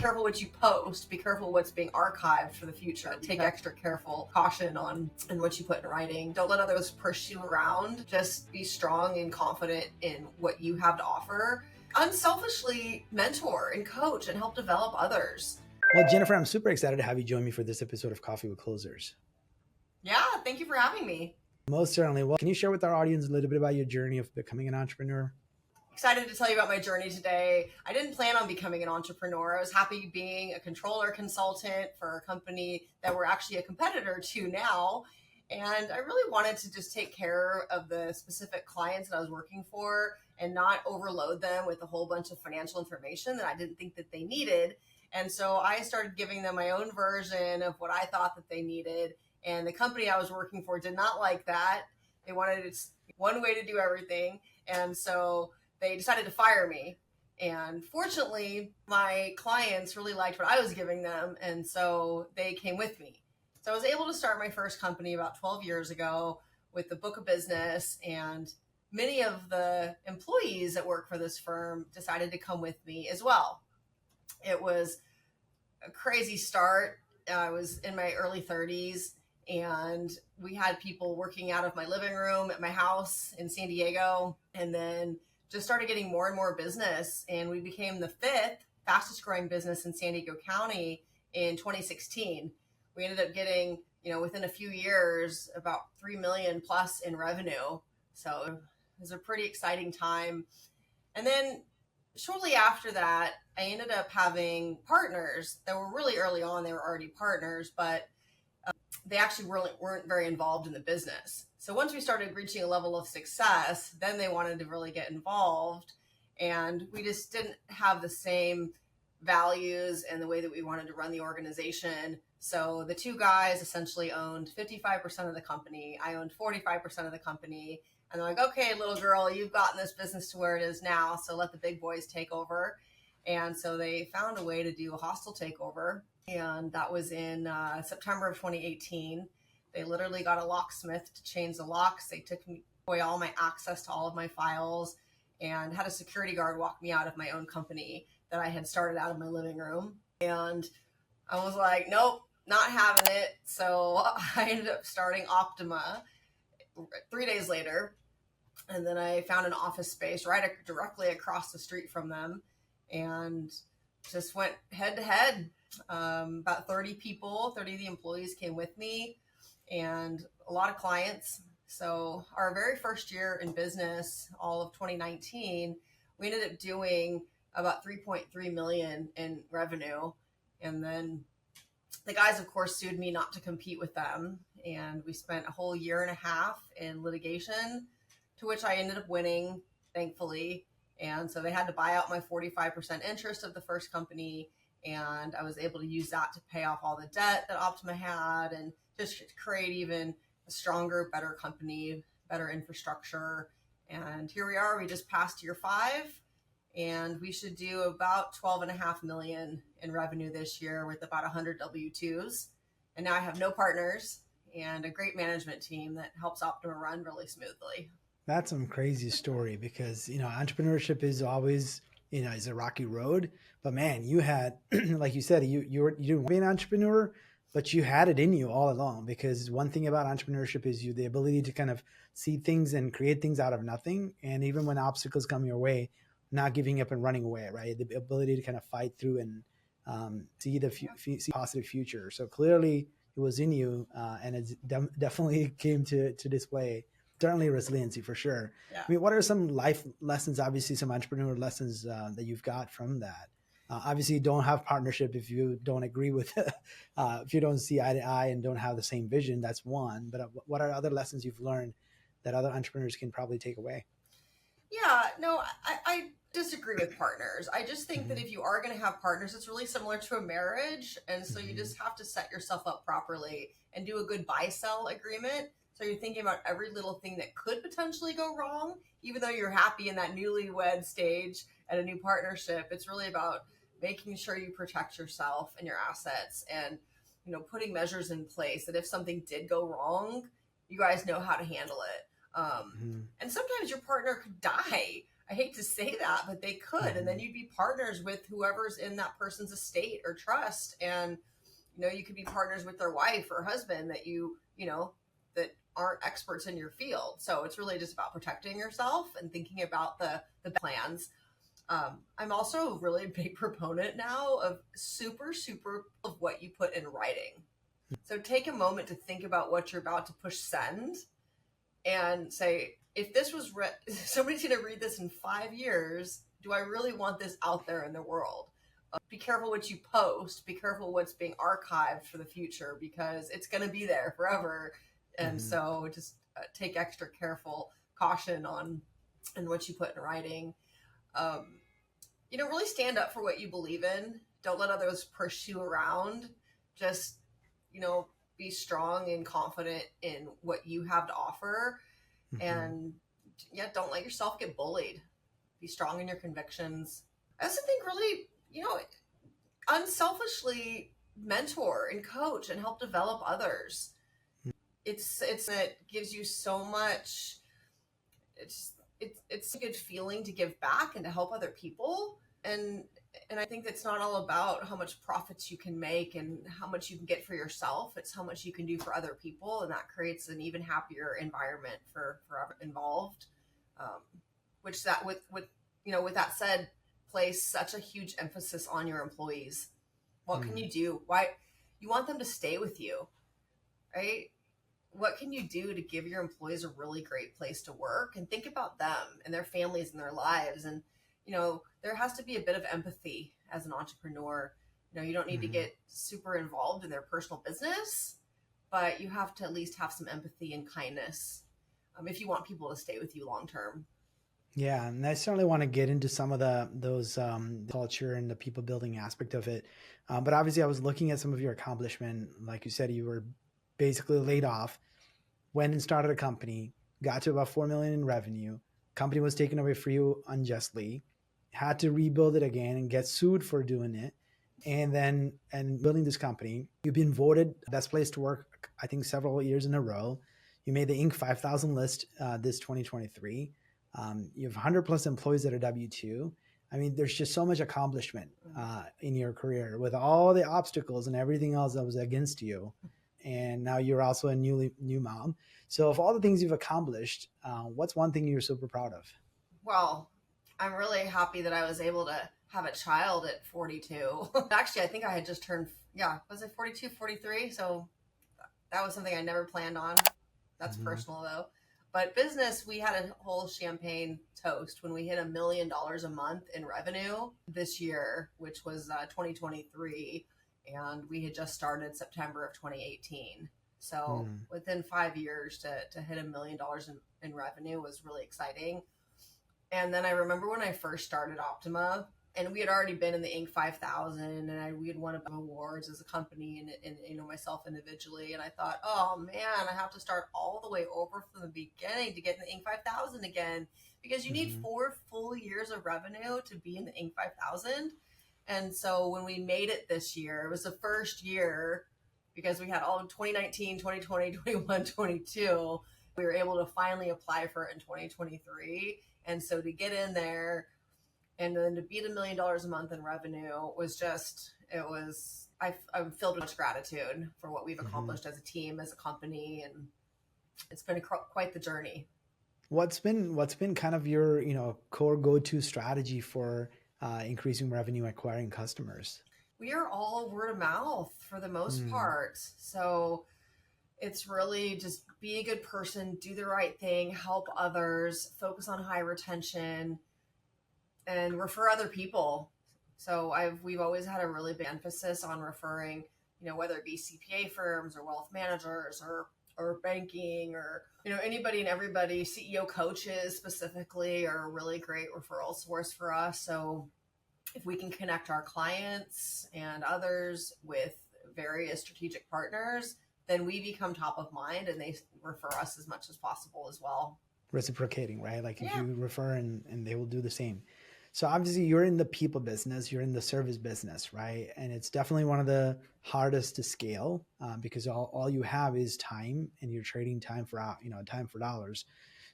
careful what you post, be careful what's being archived for the future. Take extra careful caution on what you put in writing. Don't let others push you around. Just be strong and confident in what you have to offer. Unselfishly mentor and coach and help develop others. Well, Jennifer, I'm super excited to have you join me for this episode of Coffee with Closers. Yeah, thank you for having me. Most certainly. Well, can you share with our audience a little bit about your journey of becoming an entrepreneur? Excited to tell you about my journey today. I didn't plan on becoming an entrepreneur. I was happy being a controller consultant for a company that we're actually a competitor to now. And I really wanted to just take care of the specific clients that I was working for and not overload them with a whole bunch of financial information that I didn't think that they needed. And so I started giving them my own version of what I thought that they needed. And the company I was working for did not like that. They wanted it one way to do everything. And so they decided to fire me. And fortunately, my clients really liked what I was giving them. And so they came with me. So I was able to start my first company about 12 years ago with the book of business. And many of the employees that work for this firm decided to come with me as well. It was a crazy start. I was in my early 30s and we had people working out of my living room at my house in San Diego, and then just started getting more and more business. And we became the 5th fastest growing business in San Diego County in 2016. We ended up getting, within a few years, about 3 million plus in revenue. So it was a pretty exciting time. And then shortly after that, I ended up having partners that were really early on. They were already partners, but they actually weren't very involved in the business. So once we started reaching a level of success, then they wanted to really get involved. And we just didn't have the same values and the way that we wanted to run the organization. So the two guys essentially owned 55% of the company. I owned 45% of the company. And they're like, okay, little girl, you've gotten this business to where it is now, so let the big boys take over. And so they found a way to do a hostile takeover. And that was in September of 2018. They literally got a locksmith to change the locks. They took away all my access to all of my files and had a security guard walk me out of my own company that I had started out of my living room. And I was like, nope, not having it. So I ended up starting Optima 3 days later. And then I found an office space directly across the street from them and just went head to head. About 30 people, 30 of the employees came with me and a lot of clients. So our very first year in business, all of 2019, we ended up doing about 3.3 million in revenue. And then the guys, of course, sued me not to compete with them. And we spent a whole year and a half in litigation, to which I ended up winning, thankfully. And so they had to buy out my 45% interest of the first company. And I was able to use that to pay off all the debt that Optima had and just create even a stronger, better company, better infrastructure. And here we are. We just passed year 5 and we should do about 12.5 million in revenue this year with about 100 W-2s. And now I have no partners and a great management team that helps Optima run really smoothly. That's some crazy story because, entrepreneurship is always, is a rocky road. But man, you had, like you said, you didn't want to be an entrepreneur, but you had it in you all along. Because one thing about entrepreneurship is the ability to kind of see things and create things out of nothing. And even when obstacles come your way, not giving up and running away, right? The ability to kind of fight through and see see positive future. So clearly it was in you, and it definitely came to display. Certainly resiliency for sure. Yeah. I mean, what are some life lessons, obviously some entrepreneur lessons that you've got from that? Obviously you don't have partnership if you don't agree with, if you don't see eye to eye and don't have the same vision, that's one. But what are other lessons you've learned that other entrepreneurs can probably take away? Yeah, no, I disagree with partners. I just think that if you are going to have partners, it's really similar to a marriage. And so you just have to set yourself up properly and do a good buy-sell agreement. So you're thinking about every little thing that could potentially go wrong, even though you're happy in that newlywed stage at a new partnership. It's really about making sure you protect yourself and your assets and, putting measures in place that if something did go wrong, you guys know how to handle it. And sometimes your partner could die. I hate to say that, but they could. And then you'd be partners with whoever's in that person's estate or trust. And, you could be partners with their wife or husband that that aren't experts in your field. So it's really just about protecting yourself and thinking about the plans. I'm also a really big proponent now of super of what you put in writing. So take a moment to think about what you're about to push send and say, if this was somebody's going to read this in 5 years, do I really want this out there in the world? Be careful what you post. Be careful what's being archived for the future, because it's going to be there forever. And so just take extra careful caution on what you put in writing. Really stand up for what you believe in. Don't let others push you around. Just, be strong and confident in what you have to offer. And don't let yourself get bullied. Be strong in your convictions. I also think really, unselfishly mentor and coach and help develop others. It gives you so much. It's a good feeling to give back and to help other people. And I think it's not all about how much profits you can make and how much you can get for yourself. It's how much you can do for other people, and that creates an even happier environment for involved. With that said, place such a huge emphasis on your employees. What can you do? Why you want them to stay with you, right? What can you do to give your employees a really great place to work? And think about them and their families and their lives. And, there has to be a bit of empathy as an entrepreneur. You don't need to get super involved in their personal business, but you have to at least have some empathy and kindness if you want people to stay with you long term. Yeah, and I certainly want to get into some of those culture and the people building aspect of it. But obviously I was looking at some of your accomplishment. Like you said, you were basically laid off, went and started a company, got to about 4 million in revenue. Company was taken away from you unjustly, had to rebuild it again and get sued for doing it. And building this company, you've been voted best place to work, I think several years in a row. You made the Inc. 5000 list this 2023. You have 100 plus employees that are W-2. I mean, there's just so much accomplishment in your career with all the obstacles and everything else that was against you. And now you're also a new mom. So of all the things you've accomplished, what's one thing you're super proud of? Well, I'm really happy that I was able to have a child at 42. Actually, I think I had just turned, was it 42, 43? So that was something I never planned on. That's personal though. But business, we had a whole champagne toast when we hit $1 million a month in revenue this year, which was 2023. And we had just started September of 2018. So within 5 years to hit $1 million in revenue was really exciting. And then I remember when I first started Optima, and we had already been in the Inc. 5000, and we had won a bunch of awards as a company and myself individually. And I thought, oh man, I have to start all the way over from the beginning to get in the Inc. 5000 again, because you need 4 full years of revenue to be in the Inc. 5000. And so when we made it this year, it was the first year, because we had all of 2019, 2020, 21, 22. We were able to finally apply for it in 2023. And so to get in there and then to beat $1 million a month in revenue was I'm filled with gratitude for what we've accomplished as a team, as a company. And it's been quite the journey. What's been kind of your, core go-to strategy for increasing revenue, acquiring customers? We are all word of mouth for the most part. So it's really just be a good person, do the right thing, help others, focus on high retention, and refer other people. So we've always had a really big emphasis on referring, whether it be CPA firms or wealth managers or banking or, anybody and everybody. CEO coaches specifically are a really great referral source for us. So if we can connect our clients and others with various strategic partners, then we become top of mind and they refer us as much as possible as well. Reciprocating, right? Like if you refer and they will do the same. So obviously you're in the people business, you're in the service business, right? And it's definitely one of the hardest to scale because all you have is time and you're trading time for, time for dollars.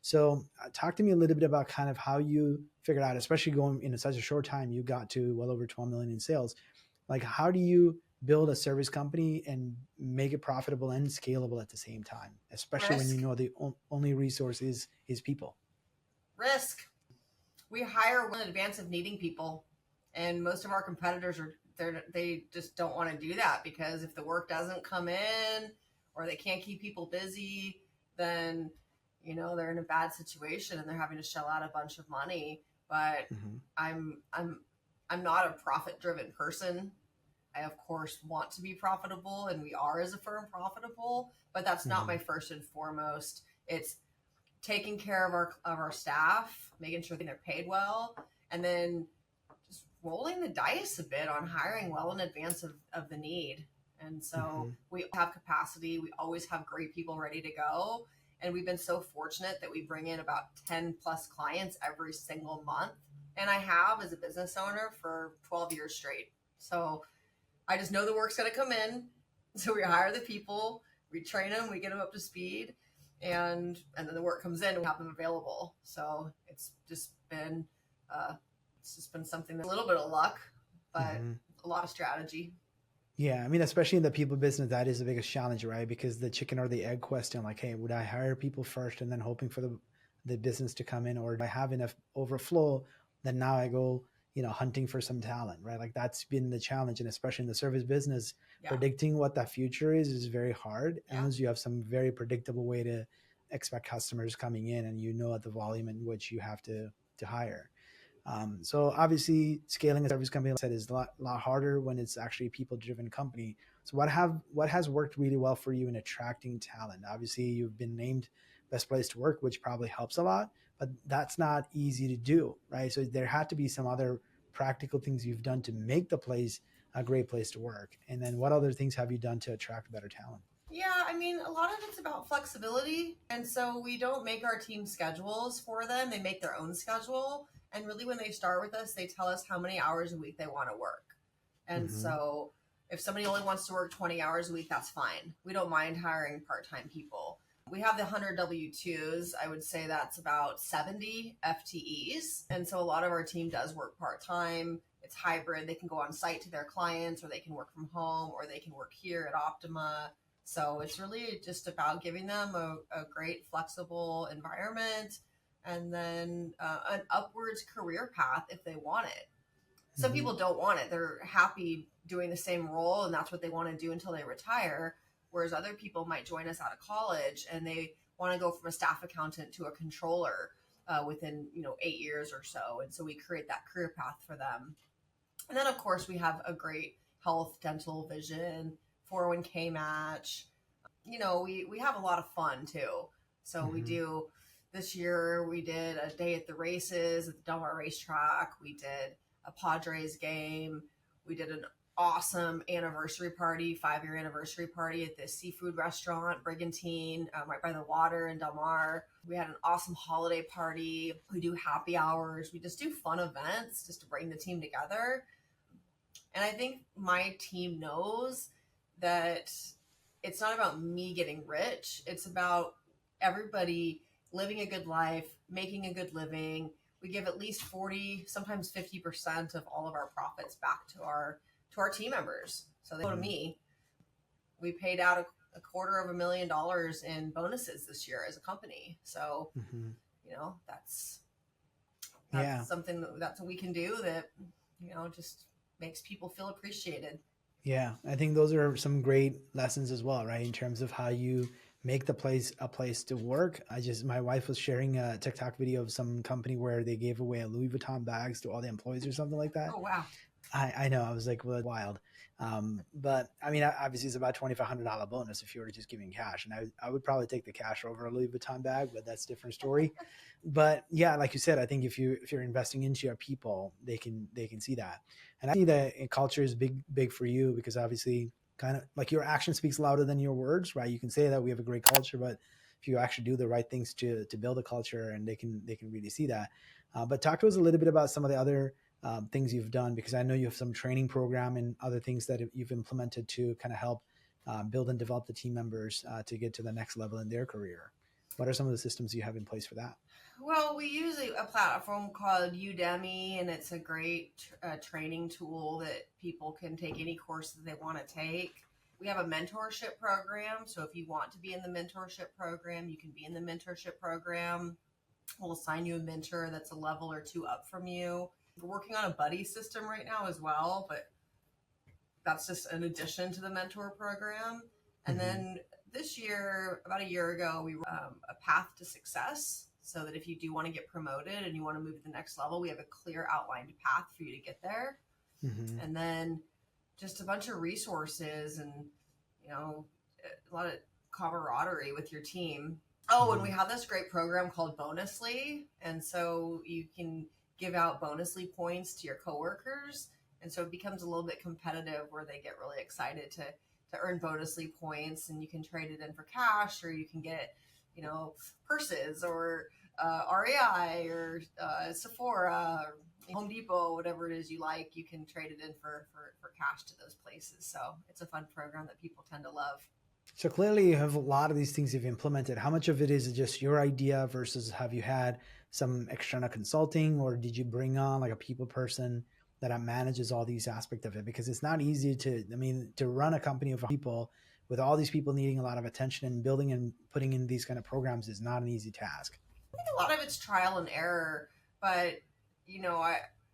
So talk to me a little bit about kind of how you figured out, especially going in such a short time, you got to well over 12 million in sales. Like, how do you build a service company and make it profitable and scalable at the same time, especially when you Risk, know the only resource is people? risk. We hire well in advance of needing people, and most of our competitors they just don't want to do that, because if the work doesn't come in or they can't keep people busy, then they're in a bad situation and they're having to shell out a bunch of money. But Mm-hmm. I'm I'm I'm not a profit driven person. I of course want to be profitable, and we are as a firm profitable, but that's not Mm-hmm. my first and foremost. It's taking care of our staff, making sure they're paid well, and then just rolling the dice a bit on hiring well in advance of the need. And Mm-hmm. so we have capacity. We always have great people ready to go. And we've been so fortunate that we bring in about 10 plus clients every single month. And I have, as a business owner, for 12 years straight. So I just know the work's going to come in. So we hire the people, we train them, we get them up to speed, and then the work comes in and we have them available. So uh, it's just been something that's a little bit of luck, but Mm-hmm. a lot of strategy. Yeah, I mean, especially in the people business, that is the biggest challenge, right? Because the chicken or the egg question, like, hey, would I hire people first and then hoping for the business to come in, or do I have enough overflow? Then now I go, hunting for some talent, right? Like that's been the challenge, and especially in the service business, Yeah, predicting what that future is very hard yeah, unless you have some very predictable way to expect customers coming in, and at the volume in which you have to hire. So obviously, scaling a service company, like I said, is a lot harder when it's actually a people-driven company. So what has worked really well for you in attracting talent? Obviously, you've been named best place to work, which probably helps a lot, but that's not easy to do, right? So there had to be some other practical things you've done to make the place a great place to work. And then what other things have you done to attract better talent? yeah. I mean, a lot of it's about flexibility, and so we don't make our team schedules for them. They make their own schedule, and really, when they start with us, they tell us how many hours a week they want to work. And Mm-hmm. so if somebody only wants to work 20 hours a week, that's fine. We don't mind hiring part-time people. We have the 100 W-2s. I would say that's about 70 FTEs. And so a lot of our team does work part-time. It's hybrid. They can go on site to their clients, or they can work from home, or they can work here at Optima. So it's really just about giving them a great flexible environment, and then an upwards career path if they want it. Some Mm-hmm. people don't want it. They're happy doing the same role, and that's what they want to do until they retire. Whereas other people might join us out of college and they want to go from a staff accountant to a controller within 8 years or so. And so we create that career path for them. And then of course we have a great health, dental, vision, 401k match. We have a lot of fun too. So we Mm-hmm. do, this year we did a day at the races at the Del Mar racetrack. We did a Padres game. We did an awesome anniversary party, 5-year anniversary party at the seafood restaurant Brigantine, right by the water in Del Mar. We had an awesome holiday party. We do happy hours. We just do fun events just to bring the team together. And I think my team knows that it's not about me getting rich. It's about everybody living a good life, making a good living. We give at least 40, sometimes 50% of all of our profits back to our team members. So they go to Mm-hmm. me. We paid out a $250,000 in bonuses this year as a company. So, Mm-hmm. that's Yeah. something that's what we can do that, just makes people feel appreciated. Yeah, I think those are some great lessons as well, right? In terms of how you make the place a place to work. My wife was sharing a TikTok video of some company where they gave away a Louis Vuitton bags to all the employees or something like that. Oh, wow. I know. I was like, well, wild. But I mean, obviously, it's about $2,500 bonus if you were just giving cash, and I would probably take the cash over a Louis Vuitton bag, but that's a different story. But yeah, like you said, I think if you're investing into your people, they can see that, and I think that culture is big for you because obviously, kind of like your action speaks louder than your words, right? You can say that we have a great culture, but if you actually do the right things to build a culture, and they can really see that. But talk to us a little bit about some of the other things you've done, because I know you have some training program and other things that you've implemented to kind of help build and develop the team members to get to the next level in their career. What are some of the systems you have in place for that? Well, we use a platform called Udemy, and it's a great training tool that people can take any course that they want to take. We have a mentorship program. So if you want to be in the mentorship program, you can be in the mentorship program. We'll assign you a mentor that's a level or two up from you. We're working on a buddy system right now as well, but that's just an addition to the mentor program. And then this year, about a year ago, we a path to success, so that if you do want to get promoted and you want to move to the next level, we have a clear outlined path for you to get there. And then just a bunch of resources and, a lot of camaraderie with your team. Oh, and we have this great program called Bonusly. And so you can give out Bonusly points to your coworkers. And so it becomes a little bit competitive where they get really excited to earn Bonusly points, and you can trade it in for cash, or you can get, purses or REI or Sephora or Home Depot, whatever it is you like, you can trade it in for cash to those places. So it's a fun program that people tend to love. So clearly you have a lot of these things you've implemented. How much of it is just your idea versus have you had some external consulting, or did you bring on like a people person that manages all these aspects of it? Because it's not easy to run a company of people with all these people needing a lot of attention, and building and putting in these kind of programs is not an easy task. I think a lot of it's trial and error, but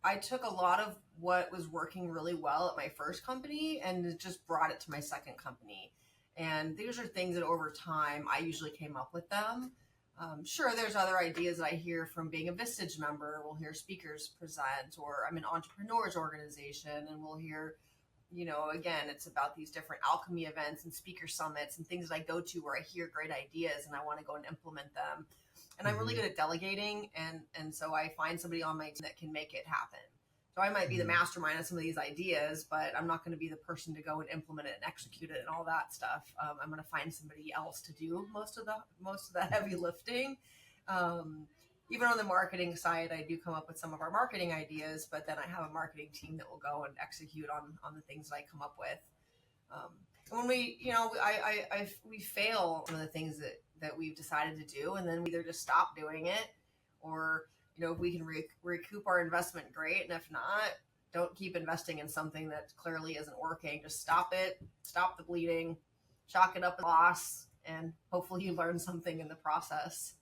I took a lot of what was working really well at my first company and just brought it to my second company. And these are things that over time, I usually came up with them. Sure, there's other ideas that I hear from being a Vistage member. We'll hear speakers present, or I'm an entrepreneurs organization, and we'll hear, again, it's about these different alchemy events and speaker summits and things that I go to where I hear great ideas and I want to go and implement them. And I'm really good at delegating, and so I find somebody on my team that can make it happen. So I might be the mastermind of some of these ideas, but I'm not going to be the person to go and implement it and execute it and all that stuff. I'm going to find somebody else to do most of the heavy lifting. Even on the marketing side, I do come up with some of our marketing ideas, but then I have a marketing team that will go and execute on the things that I come up with. When we fail some of the things that we've decided to do, and then we either just stop doing it, or if we can recoup our investment, great. And if not, don't keep investing in something that clearly isn't working. Just stop it, stop the bleeding, chalk it up as a loss, and hopefully you learn something in the process.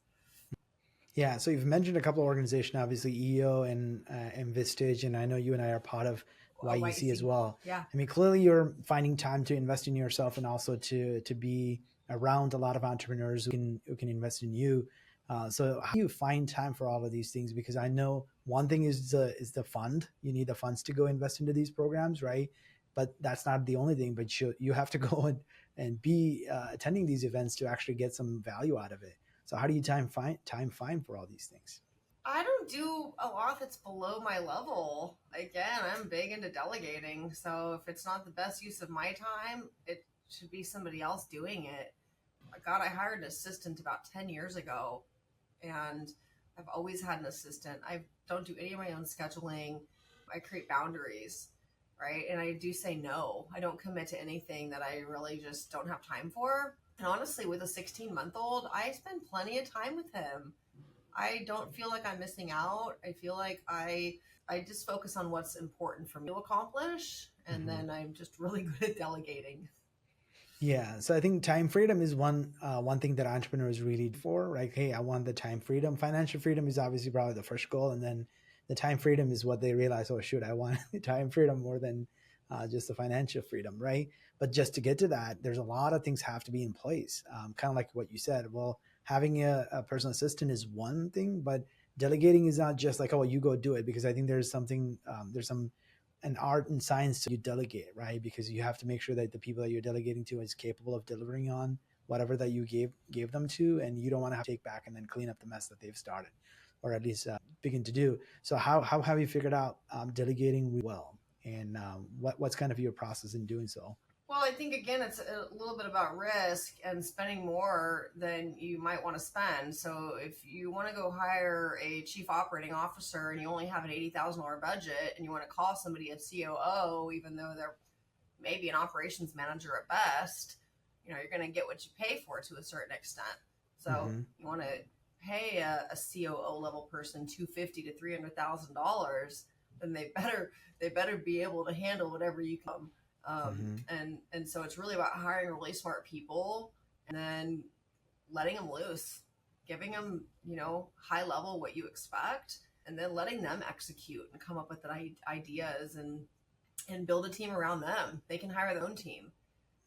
Yeah. So you've mentioned a couple of organizations, obviously EO and Vistage, and I know you and I are part of YEC as well. Yeah. I mean, clearly you're finding time to invest in yourself, and also to be around a lot of entrepreneurs who can invest in you. So how do you find time for all of these things? Because I know one thing is the fund. You need the funds to go invest into these programs, right? But that's not the only thing. But you have to go and be attending these events to actually get some value out of it. So how do you time find for all these things? I don't do a lot that's below my level. Again, I'm big into delegating. So if it's not the best use of my time, it should be somebody else doing it. God, I hired an assistant about 10 years ago, and I've always had an assistant. I don't do any of my own scheduling. I create boundaries, right? And I do say no. I don't commit to anything that I really just don't have time for. And honestly, with a 16-month-old, I spend plenty of time with him. I don't feel like I'm missing out. I feel like I just focus on what's important for me to accomplish. And then I'm just really good at delegating. Yeah. So I think time freedom is one thing that entrepreneurs really look for, right? Hey, I want the time freedom. Financial freedom is obviously probably the first goal. And then the time freedom is what they realize, oh, shoot, I want time freedom more than just the financial freedom, right? But just to get to that, there's a lot of things have to be in place. Kind of like what you said. Well, having a personal assistant is one thing, but delegating is not just like, oh, you go do it, because I think there's an art and science to you delegate, right? Because you have to make sure that the people that you're delegating to is capable of delivering on whatever that you gave them to, and you don't want to have to take back and then clean up the mess that they've started, or at least begin to do. So how have you figured out delegating well, and what's kind of your process in doing so? Well, I think, again, it's a little bit about risk and spending more than you might want to spend. So if you want to go hire a chief operating officer and you only have an $80,000 budget, and you want to call somebody a COO, even though they're maybe an operations manager at best, you're going to get what you pay for to a certain extent. So you want to pay a COO level person $250,000 to $300,000, then they better be able to handle whatever you come. And so it's really about hiring really smart people and then letting them loose, giving them, high level what you expect, and then letting them execute and come up with the ideas and build a team around them. They can hire their own team,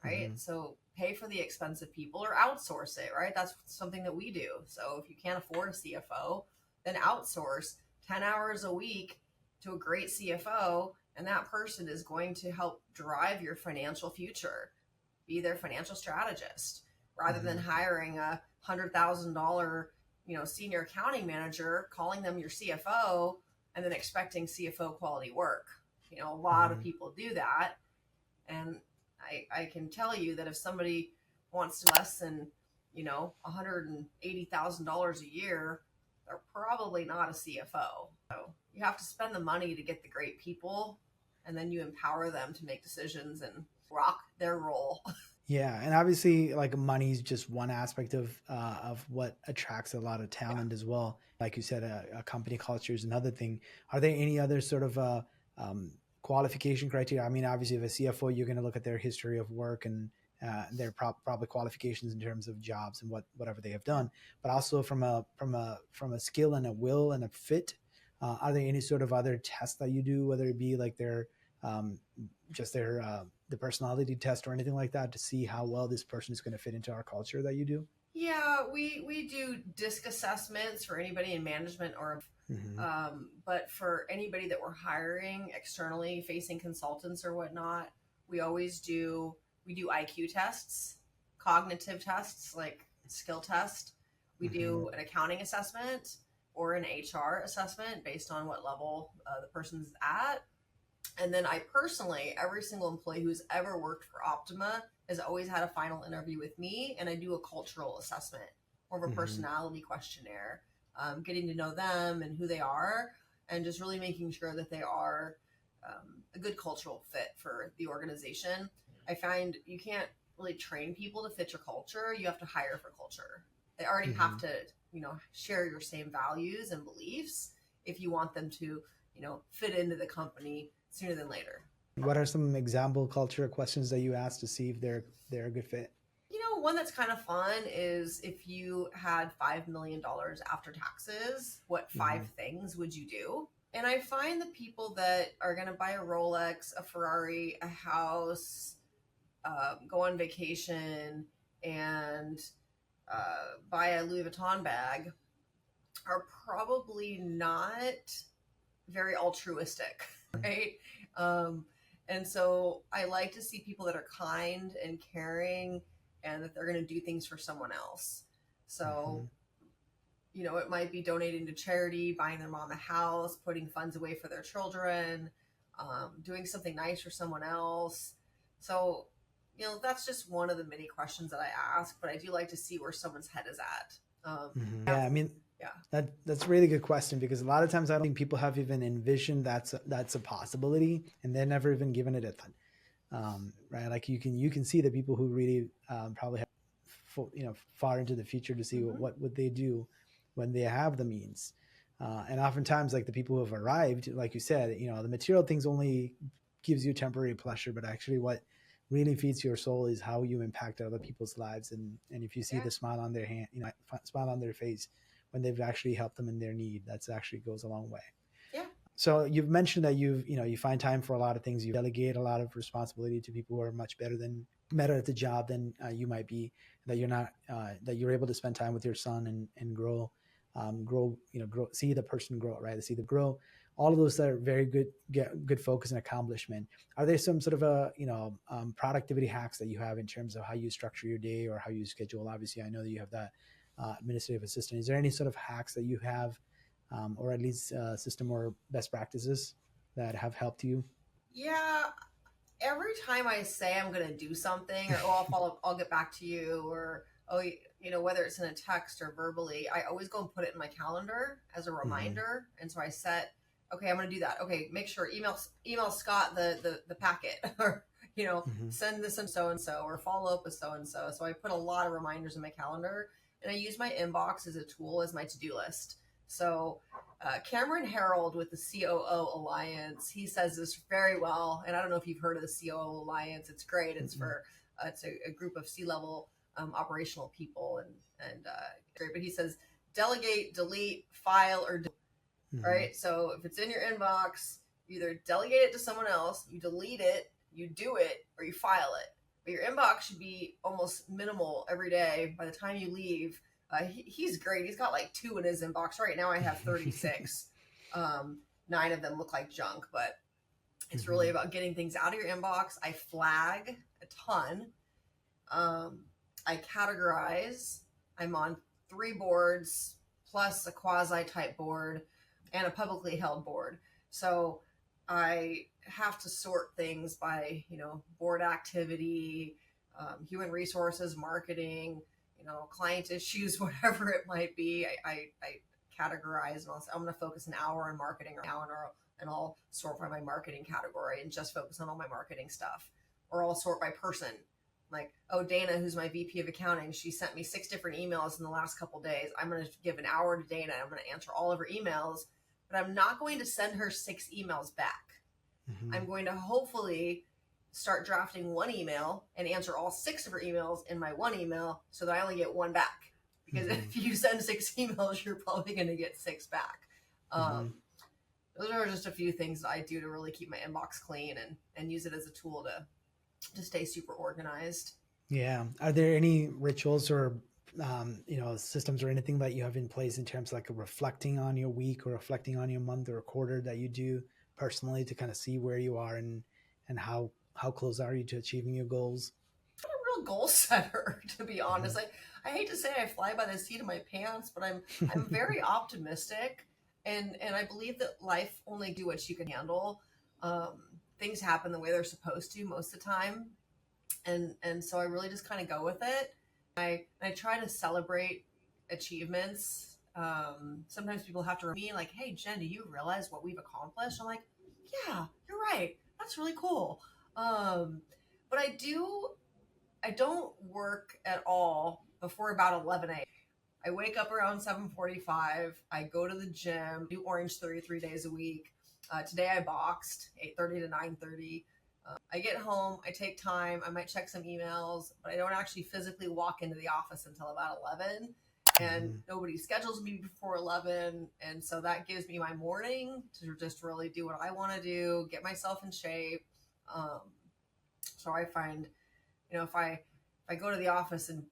right? So pay for the expensive people or outsource it, right? That's something that we do. So if you can't afford a CFO, then outsource 10 hours a week to a great CFO, and that person is going to help drive your financial future, be their financial strategist, rather than hiring a $100,000, senior accounting manager, calling them your CFO, and then expecting CFO quality work. A lot of people do that. And I can tell you that if somebody wants less than, $180,000 a year, they're probably not a CFO. So you have to spend the money to get the great people, and then you empower them to make decisions and rock their role. Yeah, and obviously, like, money is just one aspect of what attracts a lot of talent as well. Like you said, a company culture is another thing. Are there any other sort of qualification criteria? I mean, obviously, if a CFO, you're going to look at their history of work and their probably qualifications in terms of jobs and whatever they have done, but also from a skill and a will and a fit. Are there any sort of other tests that you do, whether it be like their the personality test or anything like that, to see how well this person is going to fit into our culture that you do? Yeah, we do DISC assessments for anybody in management or but for anybody that we're hiring externally facing consultants or whatnot, we do IQ tests, cognitive tests like skill test. We do an accounting assessment or an HR assessment based on what level the person's at. And then I personally, every single employee who's ever worked for Optima has always had a final interview with me, and I do a cultural assessment, more of a personality questionnaire, getting to know them and who they are, and just really making sure that they are a good cultural fit for the organization. I find you can't really train people to fit your culture. You have to hire for culture. They already have to, share your same values and beliefs if you want them to, fit into the company sooner than later. What are some example culture questions that you ask to see if they're a good fit? One that's kind of fun is, if you had $5 million after taxes, what 5 things would you do? And I find the people that are going to buy a Rolex, a Ferrari, a house, go on vacation, and buy a Louis Vuitton bag are probably not very altruistic, right? And so I like to see people that are kind and caring, and that they're going to do things for someone else. So, it might be donating to charity, buying their mom a house, putting funds away for their children, doing something nice for someone else. So, that's just one of the many questions that I ask, but I do like to see where someone's head is at. Yeah, I mean, that's a really good question, because a lot of times I don't think people have even envisioned that's a possibility, and they're never even given it a thought. Right? Like you can see the people who really probably have far into the future to see what would they do when they have the means. And oftentimes, like, the people who have arrived, like you said, the material things only gives you temporary pleasure, but actually what really feeds your soul is how you impact other people's lives. And if you see the smile on their smile on their face when they've actually helped them in their need, that's actually goes a long way. Yeah. So you've mentioned that you find time for a lot of things. You delegate a lot of responsibility to people who are much better at the job than you might be. That you're able to spend time with your son and grow, see the person grow, right? See them grow. All of those are very good focus and accomplishment. Are there some sort of productivity hacks that you have in terms of how you structure your day or how you schedule? Obviously, I know that you have that administrative assistant. Is there any sort of hacks that you have? Or at least system or best practices that have helped you? Yeah. Every time I say I'm going to do something, or I'll get back to you, or, whether it's in a text or verbally, I always go and put it in my calendar as a reminder. And so I set, okay, I'm going to do that. Okay. Make sure email Scott the packet, or, send this and so, or follow up with so-and-so. So I put a lot of reminders in my calendar. and I use my inbox as a tool as my to-do list. So Cameron Harold with the COO Alliance, he says this very well. And I don't know if you've heard of the COO Alliance. It's great. It's for it's a group of C-level operational people, and great. But he says delegate, delete, file, or right. So if it's in your inbox, you either delegate it to someone else, you delete it, you do it, or you file it. But your inbox should be almost minimal every day. By the time you leave, he's great. He's got like 2 in his inbox right now. I have 36. 9 of them look like junk, but it's really about getting things out of your inbox. I flag a ton. I categorize. I'm on 3 boards plus a quasi type board and a publicly held board. So I have to sort things by, board activity, human resources, marketing, client issues, whatever it might be. I categorize, and I'm going to focus an hour on marketing right now, and I'll sort by my marketing category and just focus on all my marketing stuff. Or I'll sort by person. Like, oh, Dana, who's my VP of accounting, she sent me 6 different emails in the last couple of days. I'm going to give an hour to Dana. I'm going to answer all of her emails, but I'm not going to send her 6 emails back. I'm going to hopefully start drafting 1 email and answer all 6 of her emails in my 1 email so that I only get 1 back. Because if you send 6 emails, you're probably going to get 6 back. Those are just a few things that I do to really keep my inbox clean and use it as a tool to stay super organized. Yeah. Are there any rituals or, systems or anything that you have in place in terms of like reflecting on your week or reflecting on your month or quarter that you do personally to kind of see where you are and how close are you to achieving your goals? I'm a real goal setter, to be honest. I hate to say I fly by the seat of my pants, but I'm very optimistic, and I believe that life only do what you can handle. Things happen the way they're supposed to most of the time, and so I really just kind of go with it. I try to celebrate achievements. Sometimes people have to remind me, like, "Hey, Jen, do you realize what we've accomplished?" I'm like, "Yeah, you're right. That's really cool." But I don't work at all before about 11 a.m. I wake up around 7:45. I go to the gym, do Orange 33 days a week. Today I boxed 8:30 to 9:30. I get home, I take time, I might check some emails, but I don't actually physically walk into the office until about 11. And nobody schedules me before 11. And so that gives me my morning to just really do what I want to do, get myself in shape. So I find, if I go to the office and,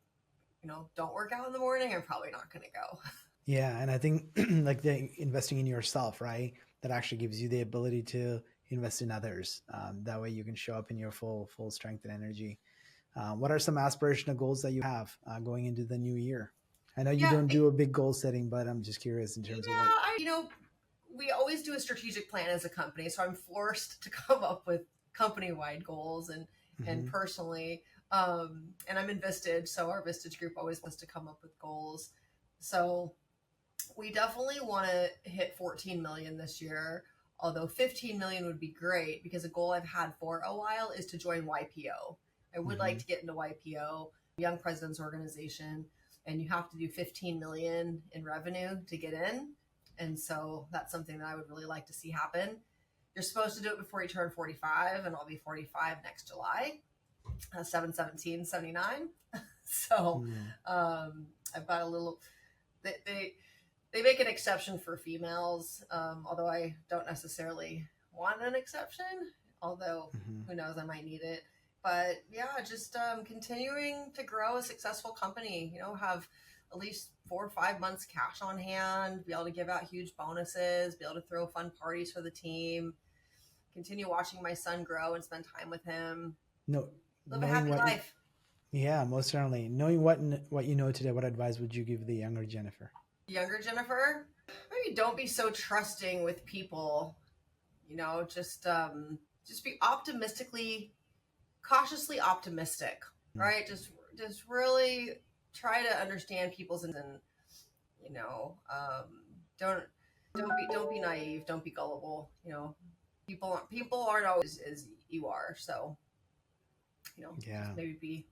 don't work out in the morning, I'm probably not going to go. Yeah. And I think like investing in yourself, right? That actually gives you the ability to invest in others. That way you can show up in your full strength and energy. What are some aspirational goals that you have going into the new year? I know you don't do a big goal setting, but I'm just curious in terms of what. We always do a strategic plan as a company. So I'm forced to come up with company-wide goals and personally, and I'm in Vistage. So our Vistage group always wants to come up with goals. So we definitely want to hit 14 million this year, although 15 million would be great because a goal I've had for a while is to join YPO. I would like to get into YPO, Young Presidents Organization, and you have to do 15 million in revenue to get in. And so that's something that I would really like to see happen. You're supposed to do it before you turn 45, and I'll be 45 next July, 7/17/79. So I've got a little, they make an exception for females, although I don't necessarily want an exception, although who knows, I might need it. But yeah, just continuing to grow a successful company, have at least 4 or 5 months cash on hand, be able to give out huge bonuses, be able to throw fun parties for the team, continue watching my son grow and spend time with him. Live a happy life. Yeah, most certainly. Knowing what you know today, what advice would you give the younger Jennifer? Younger Jennifer? Maybe don't be so trusting with people. Just be cautiously optimistic, right? Just really try to understand people's, and don't be naive, don't be gullible. People aren't always as you are, so just maybe be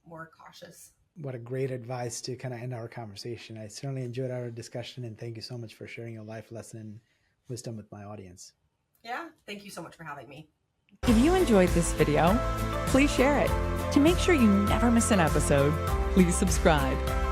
more cautious. what a great advice to kind of end our conversation. I certainly enjoyed our discussion, and thank you so much for sharing your life lesson and wisdom with my audience. Yeah, thank you so much for having me. If you enjoyed this video, please share it. To make sure you never miss an episode, please subscribe.